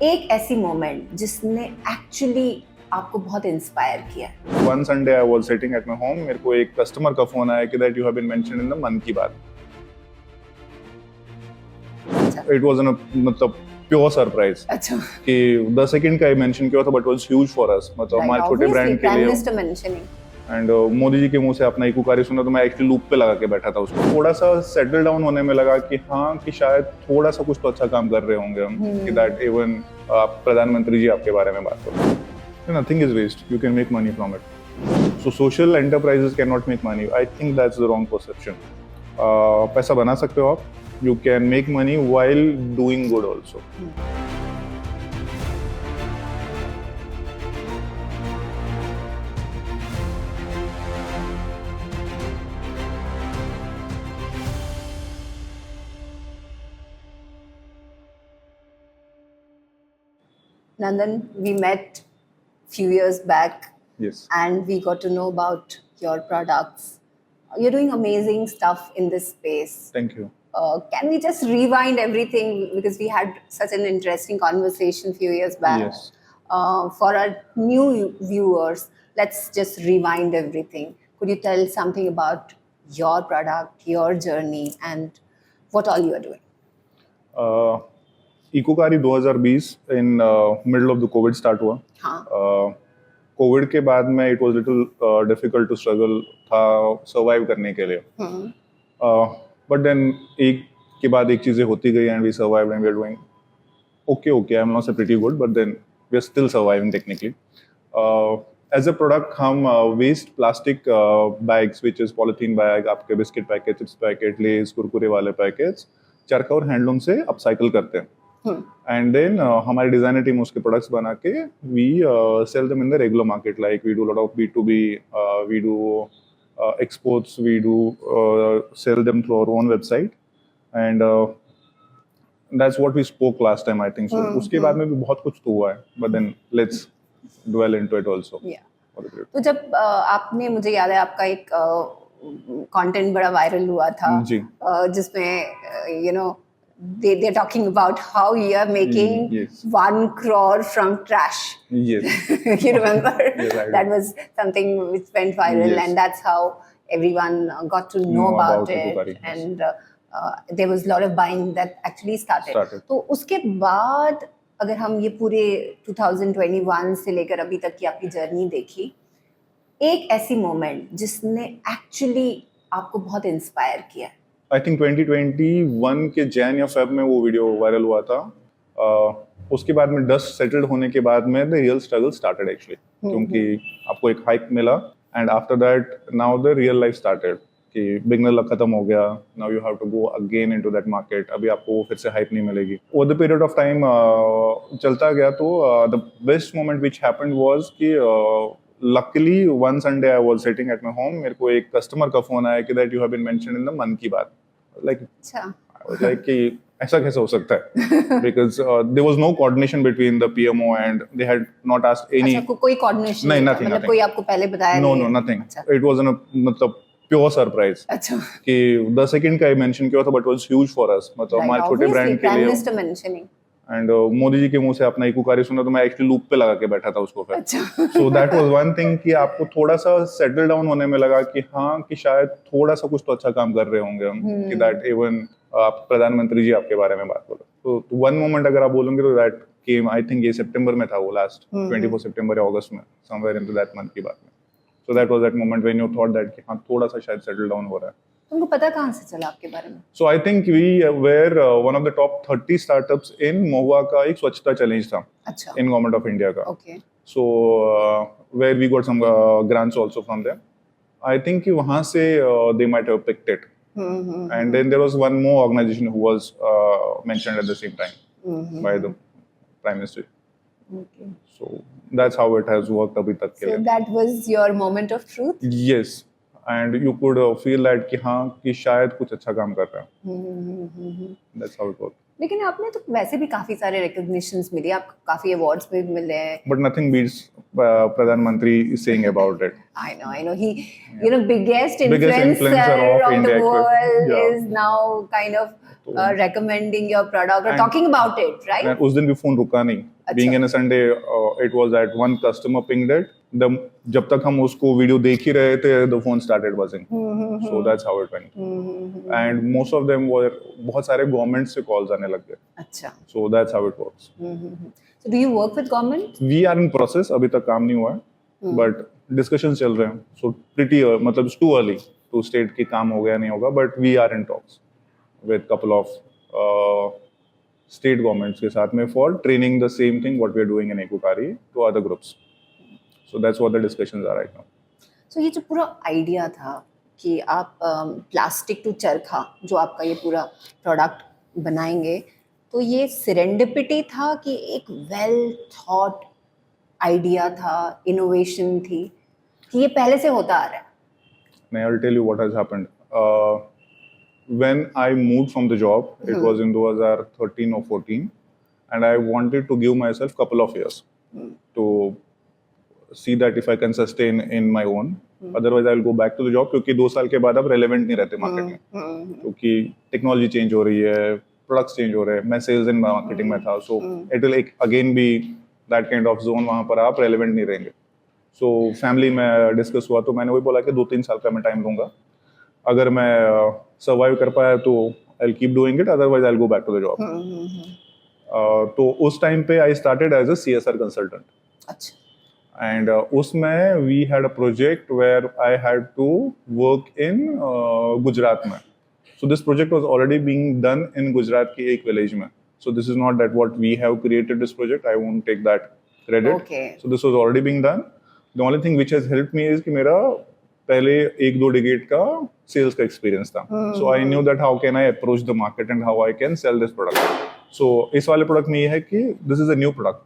एक ऐसी मोमेंट जिसने एक्चुअली आपको बहुत इंस्पायर किया है। One Sunday I was sitting at my home, मेरे को एक कस्टमर का फोन आया कि that you have been mentioned in the Mann Ki Baat. अच्छा इट वाज एन मतलब प्योर सरप्राइज अच्छा कि 10 सेकंड का ही मेंशन किया था, but was huge for us, मतलब हमारे छोटे ब्रांड के प्राइम लिए। Minister mentioning and Modi ji के मुंह से अपना इकुकारी सुना तो मैं एक्चुअली लूप पे लगा के बैठा था उसको। थोड़ा सा सेटल डाउन होने में लगा कि हाँ, कि शायद थोड़ा सा कुछ तो अच्छा काम कर रहे होंगे हम, कि दैट इवन प्रधानमंत्री जी आपके बारे में बात करो। Nothing is waste, you can make money from it. So social enterprises can not make money, I think that's the wrong perception. पैसा बना सकते हो आप, you can make money while doing good also. Nandan, we met few years back Yes. and we got to know about your products. You're doing amazing stuff in this space. Thank you. Can we just rewind everything, because we had such an interesting conversation few years back. Yes. For our new viewers, let's just rewind everything. Could you tell something about your product, your journey, and what all you are doing? Ecokaari 2020 in middle of the covid start हुआ। हाँ covid के बाद में it was little difficult to struggle था survive करने के लिए, but then एक के बाद एक चीजें होती गई and we survived and we are doing okay. I am not say pretty good, but then we are still surviving technically. As a product हम waste plastic bags which is polythene bag, आपके biscuit packet, chips packet, Lays, Kurkure वाले packets चरखा और handloom से upcycle करते हैं। And then हमारी designer team उसके प्रोडक्ट्स बना के we sell them in the regular market, like we do lot of B2B, we do exports, we do sell them through our own website, and that's what we spoke last time, I think so. उसके बाद में भी बहुत कुछ तो हुआ है, but then let's dwell into it also. तो जब आपने, मुझे याद है आपका एक कंटेंट बड़ा वायरल हुआ था जिसमें you know they're talking about how you are making 1 crore from trash. Yes. You remember? Yes, I do. That was something which went viral, Yes. and that's how everyone got to know about it. Ikokari, yes. And there was a lot of buying that actually started. तो उसके बाद अगर हम ये पूरे 2021 से लेकर अभी तक की आपकी जर्नी देखी, एक ऐसी मोमेंट जिसने एक्चुअली आपको बहुत इंस्पायर किया है। आई थिंक 2021 के जैन या फेब में वो वीडियो वायरल हुआ था। उसके बाद में डस्ट सेटल्ड होने के बाद में the real struggle started actually, क्योंकि आपको एक हाइप मिला and after that now the real life started, कि बिगनर लक खत्म हो गया, now you have to go again into that market. अभी आपको फिर से हाइप नहीं मिलेगी। Over the period of time चलता गया, तो the best moment which happened was कि luckily one Sunday I was sitting at my home, मेरे को एक कस्टमर का फोन आया कि that you have been mentioned in the Mann Ki बात। लाइक अच्छा, आई वाज लाइक कि ऐसा कैसे हो सकता है, because there was no coordination between the PMO and they had not asked any. अच्छा, कोई कोऑर्डिनेशन नहीं, था? nothing, मतलब nothing. कोई आपको पहले बताया नो नहीं नो है? नथिंग, अच्छा इट वाज एन मतलब प्योर सरप्राइज अच्छा कि 10 सेकंड का ही मेंशन किया था, but was huge for us, मतलब हमारे छोटे ब्रांड के प्राइम लिए। Minister mentioning and Modi ji के मुंह से अपना इकुकारी सुना तो मैं एक्चुअली लूप पे लगा के बैठा था उसको फिर। अच्छा so that was one thing कि आपको थोड़ा सा सेटल डाउन होने में लगा कि हाँ, कि शायद थोड़ा सा कुछ तो अच्छा काम कर रहे होंगे हम, कि दैट इवन आप प्रधानमंत्री जी आपके बारे में बात करो। तो वन मोमेंट अगर आप बोलोगे तो दैट केम, आई थिंक ये सितंबर में था, वो लास्ट 24 सितंबर या अगस्त में, समवेयर इनटू दैट मंथ की बात में। So that was that moment when you thought that कि हाँ, थोड़ा सा शायद सेटल डाउन हो रहा है। तुमको पता कहाँ से चला आपके बारे में? So I think we were one of the top 30 startups in महुआ का एक स्वच्छता चैलेंज था, अच्छा in गवर्नमेंट ऑफ इंडिया का। Okay So where we got some grants also from them. I think कि वहाँ से they might have picked it. And then there was one more organization who was mentioned at the same time by the Prime Minister. okay. So that's how it has worked अभी तक के So लिए। that was your moment of truth? Yes. And you could feel that कि हाँ, कि शायद कुछ अच्छा काम कर रहा है। That's how it worked. लेकिन आपने तो वैसे भी काफी सारे रिकॉग्निशंस मिले, आपको काफी अवार्ड्स भी मिले हैं। But nothing beats प्रधानमंत्री saying about it. I know he, you know, biggest influencer influencer of of the India, world yeah. is now kind of recommending your product or And- talking about it, right? उस दिन भी phone रुका नहीं. Being in a Sunday, it was that one customer pinged it. जब तक हम उसको video देख ही रहे थे, the phone started buzzing. So that's how it went. And most of them were बहुत सारे गवर्नमेंट से कॉल्स आने लग गए. अच्छा. So that's how it works. So do you work with government? We are in process. अभी तक काम नहीं हुआ है, but discussions चल रहे हैं. So pretty मतलब it's too early to state कि काम हो गया नहीं होगा, but we are in talks with couple of state governments के साथ में for training the same thing what we are doing in Ekukari to other groups. So that's what the discussions are right now. So ये जो पूरा idea था कि आप plastic to चरखा जो आपका ये पूरा प्रोडक्ट बनाएंगे, तो ये सेरेंडिपिटी था कि एक वेल थॉट आइडिया था, इनोवेशन थी, कि ये पहले से होता आ रहा है? Now I'll tell you what has happened. When I moved from the job, it was in 2013 or 14, and I wanted to give myself couple of years to see that if I can sustain in my own. Otherwise, I'll go back to the job क्योंकि 2 साल के बाद अब relevant नहीं रहते market में, क्योंकि technology change हो रही है, प्रोडक्ट्स चेंज हो रहे हैं, मैं सेल्स एंड मार्केटिंग में था, so it will again be that kind of zone, वहाँ पर आप relevant नहीं रहेंगे. So फैमिली में डिस्कस हुआ तो मैंने वही बोला कि 2-3 साल का मैं टाइम दूंगा. अगर मैं सर्वाइव कर पाया तो I keep doing it, otherwise I go back to the job. तो उस टाइम पे I started as a CSR consultant. अच्छा. एंड उसमें we had a project where I had to work in Gujarat में. So this project was already being done in Gujarat के एक village में. So this is not that what we have created this project, I won't take that credit. So this was already being done. The only thing which has helped me is कि मेरा पहले 1-2 decade का sales का experience था. So I knew that how can I approach the market and how I can sell this product. So इस वाले product में ये है कि this is a new product,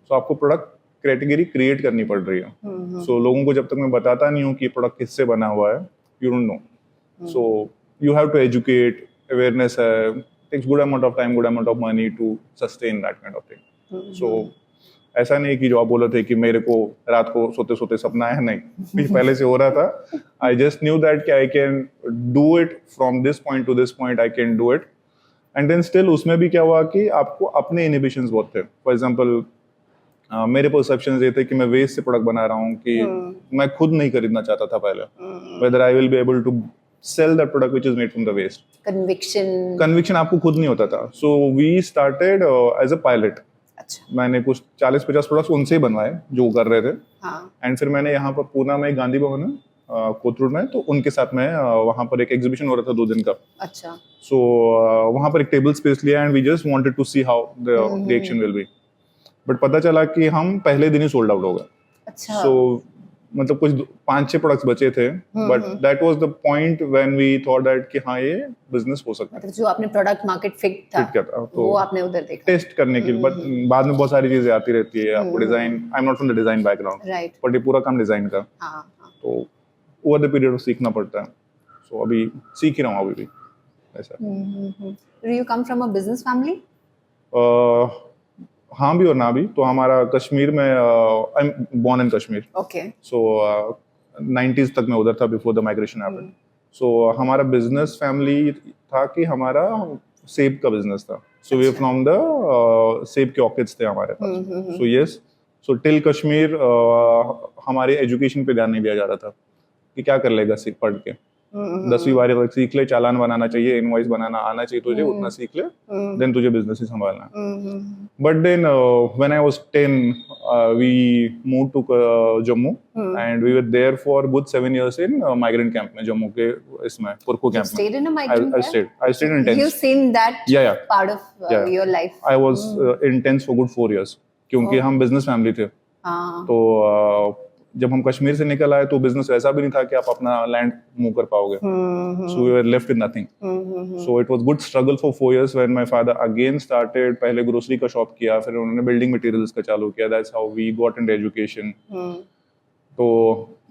so आपको प्रोडक्ट कैटेगरी क्रिएट करनी पड़ रही है. सो लोगों को जब तक मैं बताता नहीं हूँ कि प्रोडक्ट किससे बना हुआ है, you don't know. So you have to educate, awareness है, takes good amount of time, good amount of money to sustain that kind of thing. So ऐसा नहीं कि जो आप बोले थे कि मेरे को रात को सोते सोते सपना है, नहीं, पहले से हो रहा था. आई जस्ट न्यू दैट कि I can do it from this point to this point, I can do it. And then still उसमें भी क्या हुआ कि आपको अपने इनहिबिशंस बहुत थे. फॉर एग्जांपल मेरे परसेप्शंस ये थे कि मैं वेस्ट से प्रोडक्ट बना रहा हूँ कि मैं खुद नहीं खरीदना चाहता था पहले, whether I will be able to sell that product which is made from the waste. Conviction आपको खुद नहीं होता था. So we started as a pilot. अच्छा. मैंने कुछ 40-50 प्रोडक्ट्स उनसे ही बनवाए जो कर रहे थे. एंड फिर मैंने यहाँ पर पूना में गांधी भवन है कोथरूड में, तो उनके साथ में वहाँ पर एक एग्जीबिशन हो रहा था 2 दिन का. अच्छा. सो वहाँ पर एक टेबल स्पेस लिया and we just wanted to see how the reaction will be. But पता चला कि हम पहले दिन ही सोल्ड आउट हो गए. अच्छा. सो मतलब कुछ 5-6 प्रोडक्ट्स बचे थे, but that was the point when we thought that कि हाँ ये बिजनेस हो सकता है. मतलब जो आपने प्रोडक्ट मार्केट फिट था, तो वो आपने उधर देखा टेस्ट करने के लिए. बट बाद में बहुत सारी चीजें आती रहती है. आपको design, I am not from the design background, right, बट ये पूरा काम डिजाइन का. तो ओवर द पीरियड सीखना पड़ता है. सो अभी सीख ही रहा हूँ अभी भी ऐसा. Do you come from a business family? हाँ भी और ना भी. तो हमारा कश्मीर में, I am born in Kashmir. Okay. So 90s तक मैं उधर था before the migration happened. So हमारा बिजनेस फैमिली था कि हमारा सेब का बिजनेस था. So we are from the सेब के ऑर्किड्स थे हमारे पास. So yes, so till Kashmir हमारे एजुकेशन पे ध्यान नहीं दिया जा रहा था कि क्या कर लेगा सीख पढ़ के. 10वीं 12वीं तक सीख ले, चालान बनाना चाहिए, इनवॉइस बनाना आना चाहिए तुझे, उतना सीख ले, देन तुझे बिजनेस ही संभालना. But then when I was 10 we move to Jammu and we were there for good 7 years in migrant camp में, जम्मू के इसमें पुरखू कैंप में. Stayed in a migrant camp? I stayed in tents. You've seen that part of your life? I was in tents for good 4 years क्योंकि हम business family थे. तो जब हम कश्मीर से निकल आए तो बिजनेस ऐसा भी नहीं था कि आप अपना लैंड मूव कर पाओगे. So we were left with nothing. So it was good struggle for 4 years when my father again started. पहले ग्रोसरी का शॉप किया, फिर उन्होंने बिल्डिंग मटेरियल्स का चालू किया. That's how we got into education. तो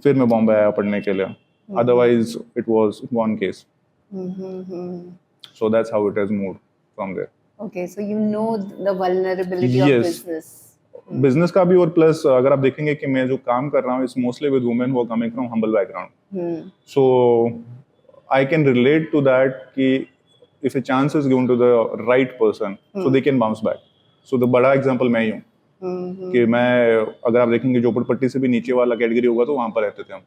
फिर मैं बॉम्बे आया पढ़ने के लिए. Otherwise it was one case. So that's how it has moved from there. Okay, so you know the vulnerability of business. Business का भी, और प्लस अगर आप देखेंगे कि मैं जो काम कर रहा हूँ it's mostly with women who are coming from humble background. So I can relate to that कि if a chance is given to the right person, so they can bounce back. So the बड़ा example मैं ही हूँ कि मैं अगर आप देखेंगे झोपड़पट्टी से भी नीचे वाला कैटेगरी होगा तो वहाँ पर रहते थे हम.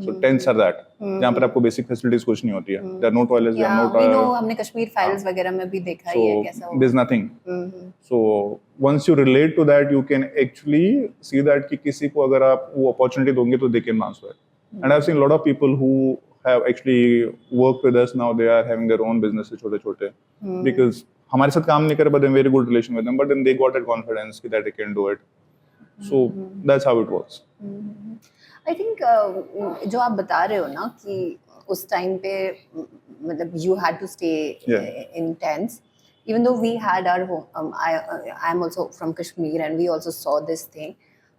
So tents are that जहाँ पर आपको बेसिक फैसिलिटीज कुछ नहीं होती है. There are no toilets, there are no we know, हमने कश्मीर फाइल्स वगैरह में भी देखा ही है कैसा होगा. There's nothing. So once you relate to that, you can actually see that कि किसी को अगर आप वो opportunity दोगे तो they can bounce back. And I've seen a lot of people who have actually worked with us now. They are having their own businesses छोटे-छोटे because हमारे साथ काम नहीं करे but then very good relation with them. But then they got that confidence that they can do it. So that's how it works. I think जो आप बता रहे हो ना कि उस टाइम पे मतलब you had to stay in tents, even though we had our home. I'm also from Kashmir and we also saw this thing,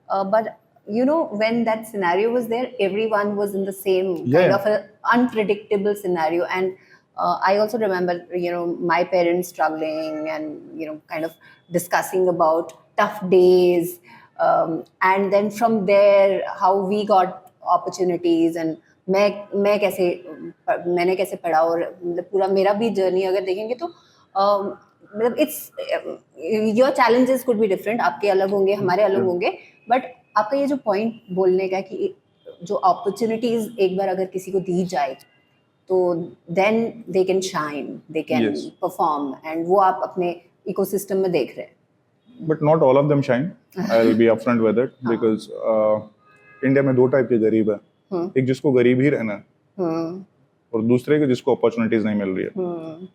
but you know when that scenario was there, everyone was in the same kind of a unpredictable scenario. And I also remember my parents struggling and kind of discussing about tough days. And then from there how we got opportunities and मैंने कैसे पढ़ा और मतलब पूरा मेरा भी journey अगर देखेंगे तो मतलब it's your challenges could be different, आपके अलग होंगे हमारे अलग होंगे, बट आपका ये जो पॉइंट बोलने का कि जो अपॉर्चुनिटीज एक बार अगर किसी को दी जाए तो then they can shine, they can perform, and वो आप अपने इकोसिस्टम में देख रहे हैं. But not all of them shine. I'll be upfront with it because India में दो टाइप के गरीब है. एक जिसको गरीब ही रहना है और दूसरे के जिसको अपॉर्चुनिटीज नहीं मिल रही है.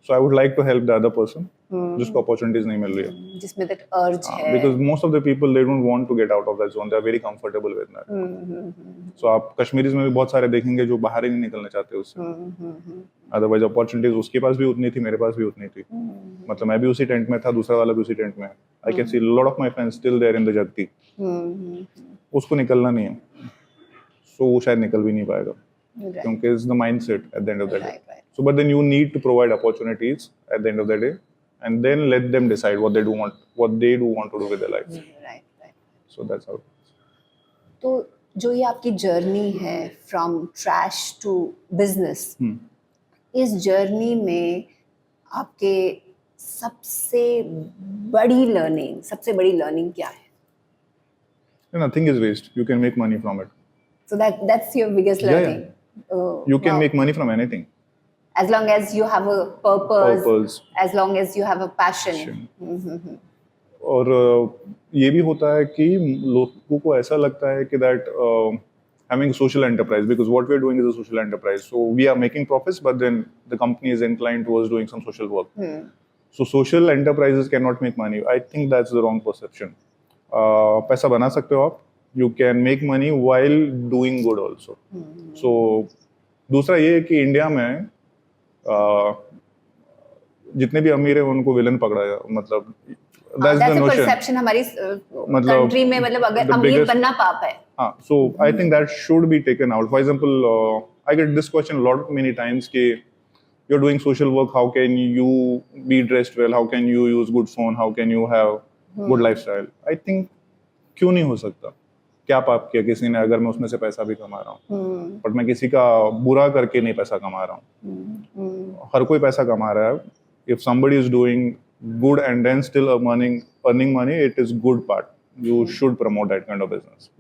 So I would like to help the other person जिसको अपॉर्चुनिटीज नहीं मिल रही है, जिसमें that urge है. Because most of the people they don't want to get out of that zone. They are very comfortable with that. So आप Kashmiris में भी बहुत सारे देखेंगे जो बाहर ही नहीं निकलना चाहते उससे. Otherwise अपॉर्चुनिटीज उसके पास भी उतनी थी, मेरे पास भी उतनी थी. मतलब मैं भी उसी टेंट में था, दूसरा वाला भी उसी टेंट में है. I can see a lot of my friends still there in the जगती. उसको निकलना नहीं है, so वो शायद निकल भी नहीं पाएगा क्योंकि it's the mindset at the end of the day. So but then you need to provide opportunities at the end of the day and then let them decide what they do want to do with their life. Right. So that's how. तो जो ये आपकी journey है from trash to business, इस journey में आपके सबसे बड़ी लर्निंग क्या है? Nothing is waste. You can make money from it. So that's your biggest learning. You can make money from anything. As long as you have a purpose. As long as you have a passion. और ये भी होता है कि लोगों को ऐसा लगता है कि that having social enterprise, because what we are doing is a social enterprise. So we are making profits, but then the company is inclined towards doing some social work. So social enterprises cannot make money. I think that's the wrong perception. पैसा बना सकते हो आप. You can make money while doing good also. So दूसरा ये है कि India में जितने भी अमीर हैं उनको विलन पकड़ाया, मतलब that's the notion. Perception हमारी कंट्री में मतलब अगर अमीर बनना पाप है. हाँ, so I think that should be taken out. For example, I get this question many times कि you're doing social work, how can you be dressed well, how can you use good phone, how can you have good lifestyle? I think क्यों नहीं हो सकता? क्या पाप किया किसी ने अगर मैं उसमें से पैसा भी कमा रहा हूँ, बट मैं किसी का बुरा करके नहीं पैसा कमा रहा हूँ. हर कोई पैसा कमा रहा है. If somebody is doing good and then still earning money, it is good part. You should promote that kind of business.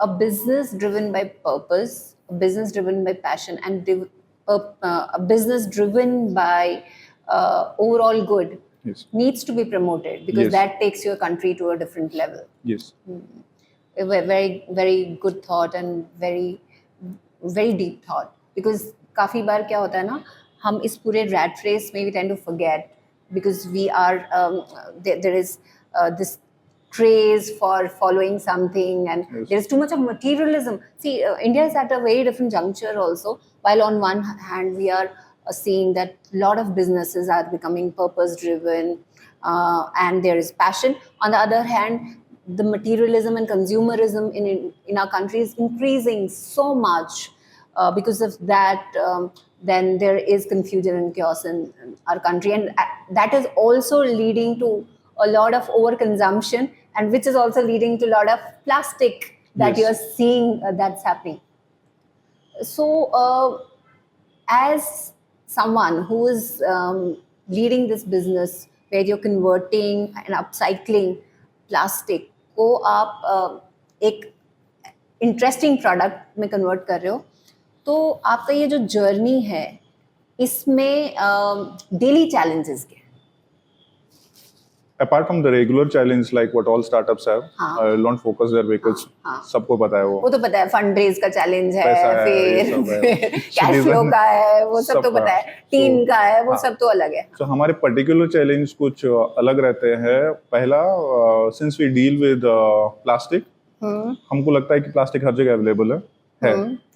A business driven by purpose, a business driven by passion, and a business driven by overall good needs to be promoted because that takes your country to a different level. Yes. A very, very good thought and very, very deep thought. Because काफी बार क्या होता है ना, हम इस पूरे rat race में we tend to forget because we are there is this craze for following something and there is too much of materialism. See, India is at a very different juncture also. While on one hand we are seeing that a lot of businesses are becoming purpose driven and there is passion. On the other hand, the materialism and consumerism in our country is increasing so much. Because of that, then there is confusion and chaos in our country, and that is also leading to a lot of overconsumption, and which is also leading to a lot of plastic that you are seeing that's happening. So, as someone who is leading this business where you're converting and upcycling plastic को आप एक interesting product में convert कर रहे हो, तो आपका ये जो जर्नी है इसमें डेली चैलेंजेस क्या? Apart from the regular challenge like what all startups have, I will not focus there because सबको पता है वो तो पता है, फंड रेज का चैलेंज है, फिर कैश फ्लो का है, वो सब तो पता है, टीम का है, वो सब तो अलग है. So हमारे पर्टिकुलर चैलेंज कुछ अलग रहते हैं. पहला, since we deal with plastic, हमको लगता है कि प्लास्टिक हर जगह अवेलेबल है,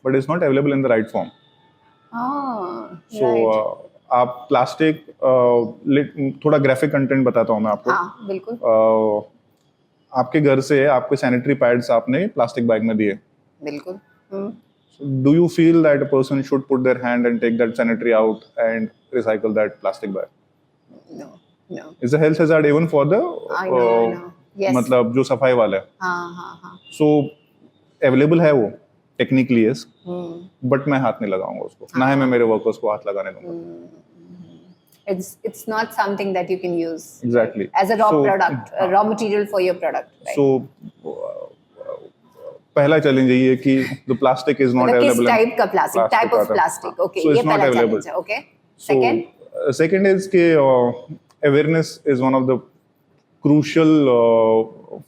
but it's not available in the right form. So आप प्लास्टिक, थोड़ा ग्राफिक कंटेंट बताता हूँ मैं आपको. हाँ, बिल्कुल. आपके घर से आपके सैनिटरी पैड्स आपने प्लास्टिक बैग में दिए. बिल्कुल. Do you feel that a person should put their hand and take that sanitary out and recycle that plastic bag? No. It's a health hazard even for the I know. Yes. मतलब जो सफाई वाला है. हाँ. So available है वो technically, yes, but मैं हाथ नहीं लगाऊंगा उसको, ना ही मैं मेरे वर्कर्स को हाथ लगाने दूंगा. It's not something that you can use exactly as a raw product, a raw material for your product, right? So पहला चैलेंज यही है कि the plastic is not available. किस टाइप का plastic, type of plastic, okay, ये पहला challenge है. Okay, second is कि awareness is one of the crucial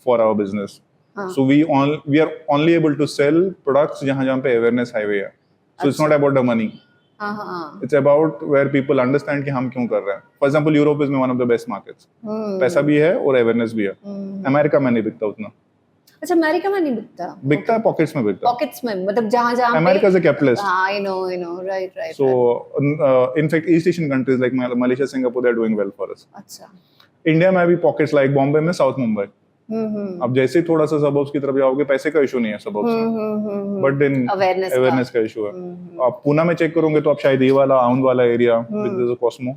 for our business. So we are only able to sell products जहाँ पे awareness high है. So it's not about the money. It's about where people understand कि हम क्यों कर रहे हैं. For example, Europe is one of the best markets. पैसा भी है और awareness भी है. अमेरिका में नहीं बिकता उतना. अच्छा, अमेरिका में नहीं बिकता? बिकता है, पॉकेट्स में बिकता. पॉकेट्स में, मतलब जहाँ America is a capitalist. I know, right. So in fact, East Asian countries like Malaysia, Singapore, they are doing well for us. अच्छा. इंडिया में भी पॉकेट्स लाइक बॉम्बे में, साउथ मुंबई. अब जैसे ही थोड़ा सा सबब्स की तरफ जाओगे, पैसे का इशू नहीं है सबब्स में, बट देन अवेयरनेस का इशू है. आप पूना में चेक करोगे तो आप शायद ये वाला आउंद वाला एरिया बिकॉज़ ऑफ कॉस्मो,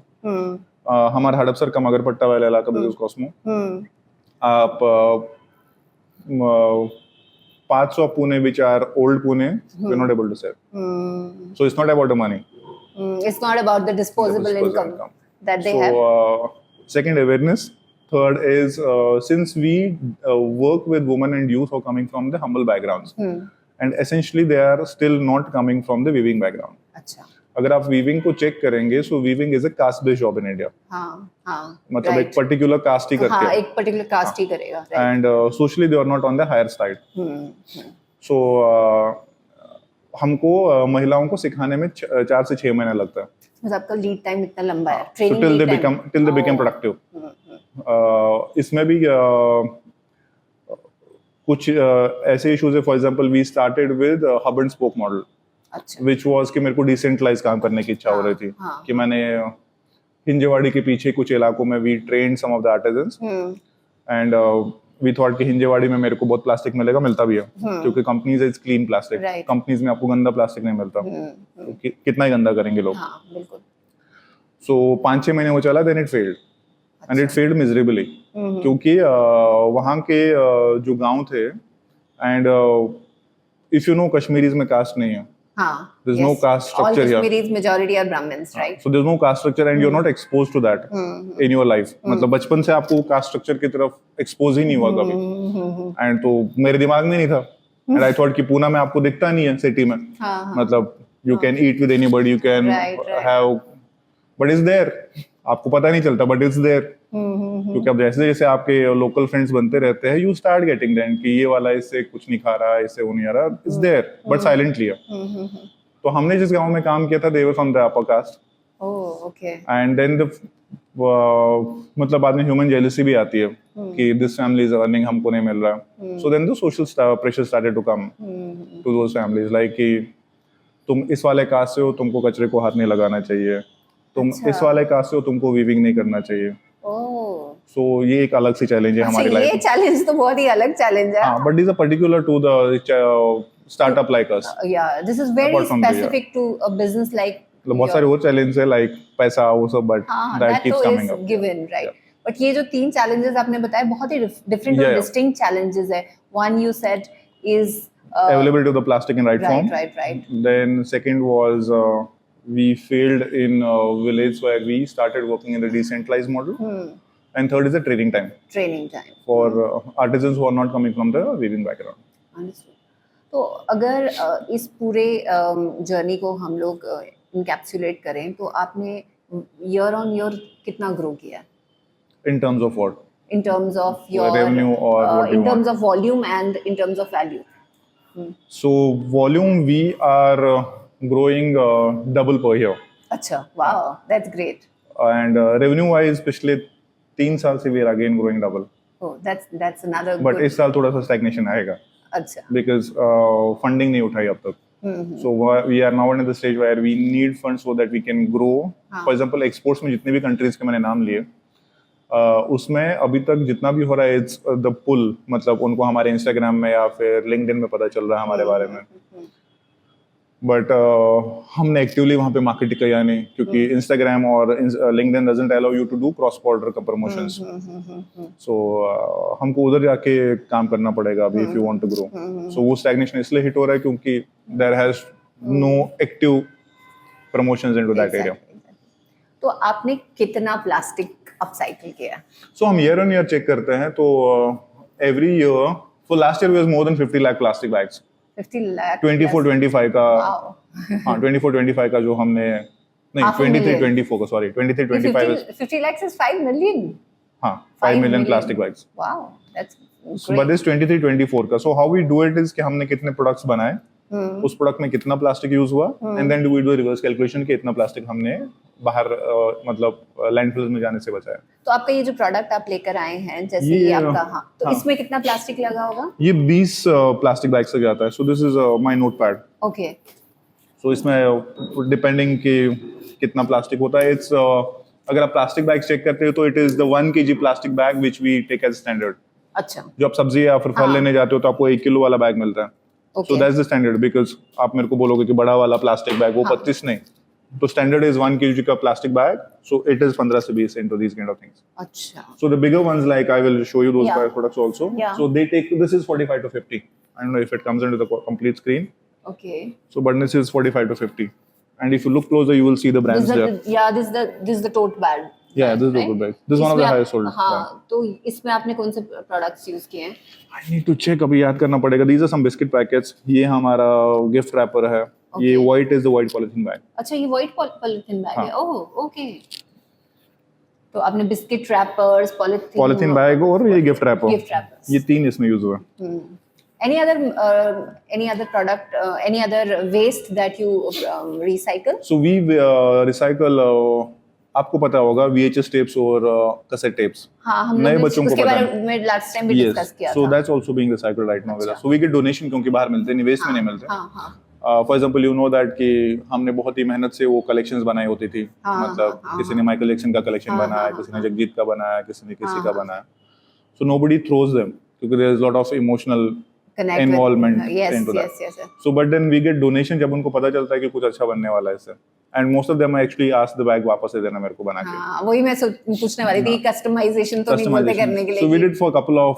हमारा हड़पसर का मगरपट्टा वाला इलाका बिकॉज़ ऑफ कॉस्मो, आप 500 Pune which are old Pune, we're not able to sell. So it's not about the money. It's not about the disposable income that they have. Second, awareness. Third is since we work with women and youth who are coming from the humble backgrounds, and essentially they are still not coming from the weaving background. अच्छा. अगर आप weaving को check करेंगे, so weaving is a caste based job in India. हाँ. मतलब एक particular caste ही करते हैं. हाँ, एक particular caste ही करेगा. And socially they are not on the higher side. So हमको महिलाओं को सिखाने में 4 से 6 महीने लगता है. मतलब आपका लीड टाइम इतना लंबा है. Training till they become productive. इसमें भी कुछ ऐसे इश्यूज है. For example we started with hub and spoke model, which was कि मेरे को डिसेंट्रलाइज काम करने की इच्छा हो रही थी. कि मैंने हिंजेवाड़ी के पीछे कुछ इलाकों में we trained some of the artisans and we thought कि हिंजेवाड़ी में मेरे को बहुत प्लास्टिक मिलता भी है, क्योंकि companies is clean plastic. Companies में आपको गंदा प्लास्टिक नहीं मिलता, तो कितना ही गंदा करेंगे लोग. सो 5-6 महीने वो चला, then it failed. And it failed miserably. क्योंकि वहाँ के जो गांव थे, and if you know Kashmiris में caste नहीं है. There's no caste structure here. All Kashmiris majority are Brahmins, right? So there's no caste structure and you're not exposed to that in your life. मतलब बचपन से आपको caste structure की तरफ expose ही नहीं हुआ कभी. And तो मेरे दिमाग में नहीं था. And I thought कि पूना में आपको दिखता नहीं है सिटी में. मतलब you can eat with anybody, you can have, but it's there. आपको पता नहीं चलता, बट इट्स देयर. क्योंकि अब जैसे जैसे आपके लोकल फ्रेंड्स बनते रहते हैं, यू स्टार्ट गेटिंग देन कि ये वाला इससे कुछ नहीं खा रहा, इससे वो नहीं आ रहा. It's there but silently. तो हमने जिस गांव में काम किया था, they were from the upper caste. Okay. And then the मतलब बाद में ह्यूमन जेलसी भी आती है कि दिस फैमिली इज अर्निंग, हमको नहीं मिल रहा. So then the social pressure started to come to those families, like कि तुम इस वाले कास्ट से हो, तुमको कचरे को हाथ नहीं लगाना चाहिए. तुम इस वाले कास्ट से हो, तुमको वीविंग नहीं करना चाहिए. सो ये एक अलग सी चैलेंज है हमारी लाइफ में. ये चैलेंज तो बहुत ही अलग चैलेंज है. हां, but is a particular to the startup like us. या this is very specific to a business like. बहुत सारे और चैलेंज है लाइक पैसा, वो सब, but that keeps coming up. Given, right. बट ये जो 3 चैलेंजेस आपने बताए, बहुत ही डिफरेंट और डिस्टिंक्ट चैलेंजेस है. One you said is availability of the plastic in right form. Right. Then second was we failed in village where we started working in the decentralized model. And third is the training time. Training time. For artisans who are not coming from the weaving background. Understood. तो अगर इस पूरे journey को हम लोग encapsulate करें तो आपने ईयर ऑन ईयर कितना ग्रो किया? In terms of what? In terms of your revenue or what in terms of volume and in terms of value. So volume we are growing double per year. अच्छा, wow, that's great. And revenue wise, पिछले 3 साल से we are again growing double. Oh, that's another. But इस साल थोड़ा सा stagnation आएगा. अच्छा. Because funding नहीं उठाई अब तक. So we are now in the stage where we need funds so that we can grow. For example, exports में जितने भी countries के मैंने नाम लिए, उसमें अभी तक जितना भी हो रहा है it's the pull, मतलब उनको हमारे Instagram में या फिर LinkedIn में पता चल रहा है हमारे बारे में. But हमने एक्टिवली वहाँ पे मार्केटिंग किया नहीं, क्योंकि Instagram और LinkedIn doesn't allow you to do cross border का promotions. So हमको उधर जाके काम करना पड़ेगा अभी if you want to grow. So वो stagnation इसलिए hit हो रहा है क्योंकि there has no active promotions into that area. तो आपने कितना प्लास्टिक अपसाइकिल किया? So हम year on year check करते हैं, तो every year for last year was more than 50 lakh plastic bags. 50 lakh 24-25 का, हाँ 24-25 का जो हमने, नहीं 23-24 का, सॉरी 23-25 50 lakhs is 5 million. हाँ 5 million plastic bags. Wow, that's great. So, but this 23-24 का, so how we do it is कि हमने कितने प्रोडक्ट्स बनाए, उस प्रोडक्ट में कितना प्लास्टिक यूज हुआ, and then do we do reverse calculation कि इतना प्लास्टिक हमने बाहर मतलब लैंडफिल्स में जाने से बचाया. तो आपका ये जो प्रोडक्ट आप लेकर आए हैं, जैसे ये आपका, हाँ, तो इसमें कितना प्लास्टिक लगा होगा? ये 20 प्लास्टिक बैग से जाता है. So this is my notepad. Okay. So इसमें डिपेंडिंग कि कितना प्लास्टिक होता है, इट्स अगर आप प्लास्टिक बैग चेक करते हो तो it is the 1 kg plastic bag which we take as standard. अच्छा. जो आप सब्जी या फिर फल लेने जाते हो तो आपको 1 किलो वाला बैग मिलता है. So that's the standard, because आप मेरे को बोलोगे कि बड़ा वाला प्लास्टिक बैग वो 25 नहीं, तो standard is 1 kg का plastic bag, so it is 15 से 20 into these kind of things. अच्छा. So the bigger ones, like I will show you those products also. So they take, this is 45 to 50. I don't know if it comes into the complete screen. Okay. So but this is 45 to 50, and if you look closer, you will see the brands there. Yeah, this is the tote bag. Yeah, this is the tote bag. This is one of the highest sold. हाँ, तो इसमें आपने कौन से products use किए हैं? I need to check, अभी याद करना पड़ेगा. These are some biscuit packets. ये हमारा गिफ्ट रैपर है. ये white is the white polythene bag. अच्छा, ये white polythene bag है. ओह, ओके. तो आपने बिस्किट रैपर्स, पॉलिथीन बैग और ये गिफ्ट रैपर, ये 3 इसमें यूज हुआ. Any other product, any other waste that you recycle? So we recycle, आपको पता होगा VHS tapes और cassette tapes. हाँ, हम नए बच्चों को पता है. में last time भी डिस्कस किया था. So that's also being recycled right now with us. So we get donation क्योंकि बाहर मिलते हैं, निवेश में नहीं मिलते. For example, you know that कि हमने बहुत ही मेहनत से वो collections बनाई होती थी. मतलब किसी ने माइकल जैक्सन का collection बनाया, किसी ने जगजीत का बनाया, किसी ने किसी का बनाया. So nobody throws them because there is a lot of emotional involvement into that. Yes. So but then we get donation जब उनको पता चलता है कि कुछ अच्छा बनने वाला है इससे. And most of them actually ask the bag वापस से देना मेरे को बना के. हाँ, वही मैं पूछने वाली थी, कस्टमाइजेशन तो नहीं बोलते करने के लिए. So we did for a couple of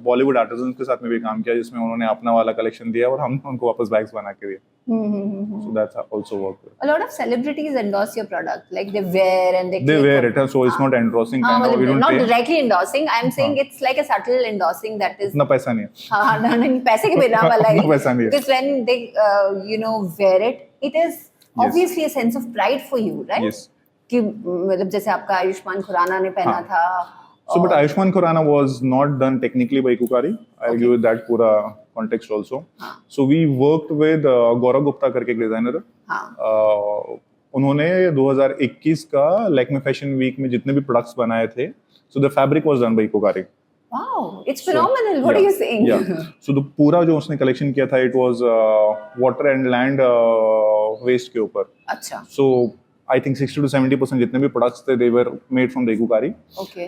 Bollywood artisans के साथ में भी काम किया, जिसमें उन्होंने अपना वाला कलेक्शन दिया और हम उनको वापस बैग्स बना के दिए. So that's also worked. A lot of celebrities endorse your product, like they wear and they wear it, so it's not endorsing kind of. We don't not directly endorsing. I'm saying it's like a subtle endorsing that is. इतना पैसा नहीं है. हाँ, नहीं पैसे के बिना वाला है. पैसा नहीं है. Because when they wear it, it is obviously a sense of pride for you, right? Yes. कि मतलब जैसे आपका आयुष्मान खुराना ने पहना था. So but Ayushmann Khurrana was not done technically by Ikukari. I'll give you that पूरा context also. So we worked with Gaurav Gupta करके एक डिजाइनर है. उन्होंने 2021 का Lakme Fashion Week में जितने भी प्रोडक्ट्स बनाए थे, so the fabric was done by Ikukari. Wow, it's phenomenal. What are you saying? Yeah. So the पूरा जो उसने collection किया था, it was water and land waste के ऊपर. अच्छा. So I think 60 to 70% जितने भी products थे, they were made from the Ikukari. Okay.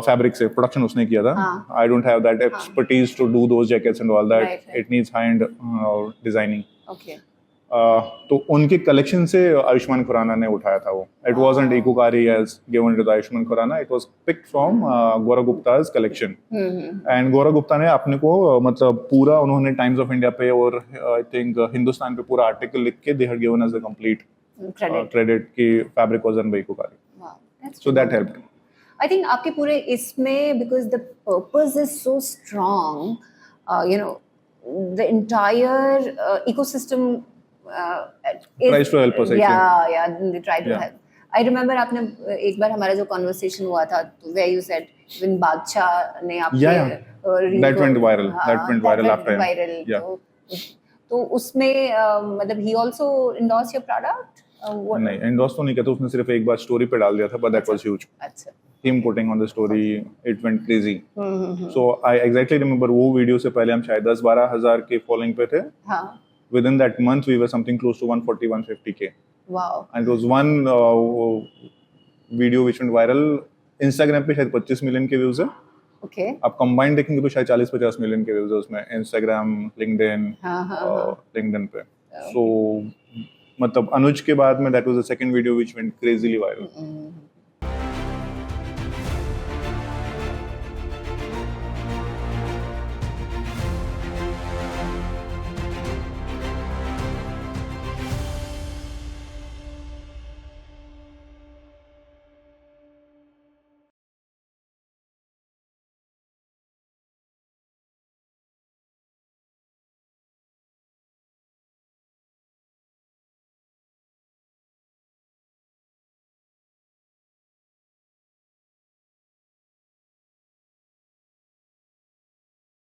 Fabric से production उसने किया था. I don't have that expertise to do those jackets and all that. Right. It needs high-end designing. Okay. तो उनके collection से आयुष्मान खुराना ने उठाया था वो. It wasn't Ikukari as given to the Ayushman Khurana. It was picked from Gaurav Gupta's collection. And Gaurav Gupta ने अपने को मतलब पूरा उन्होंने Times of India पे और I think हिंदुस्तान पे पूरा article लिख के they had given us the complete credit कि फैब्रिक वाज डन बाय कुकारी. So that helped. I think आपके पूरे इसमें because the purpose is so strong, you know, the entire ecosystem tries to help us. Yeah, they try to Yeah. help. I remember आपने एक बार हमारा जो conversation हुआ था, where you said when बादशाह ने आपके that went viral. That went viral after him. Yeah. तो उसमें मतलब he also endorsed your product? नहीं, endorse तो नहीं कहता, उसने सिर्फ एक बार स्टोरी पे डाल दिया था, but that was huge. अच्छा. Him putting on the story, it went crazy. So I exactly remember वो वीडियो से पहले हम शायद 10-12 हजार के फॉलोइंग पे थे. हाँ. Within that month we were something close to 140-150K. Wow. And it was one video which went viral. Instagram पे शायद 25 मिलियन के व्यूज है. Okay. आप कंबाइंड देखेंगे तो शायद 40-50 मिलियन के व्यूज है उसमें. Instagram, LinkedIn, LinkedIn पे. So मतलब अनुज के बाद में that was the second video which went crazily viral.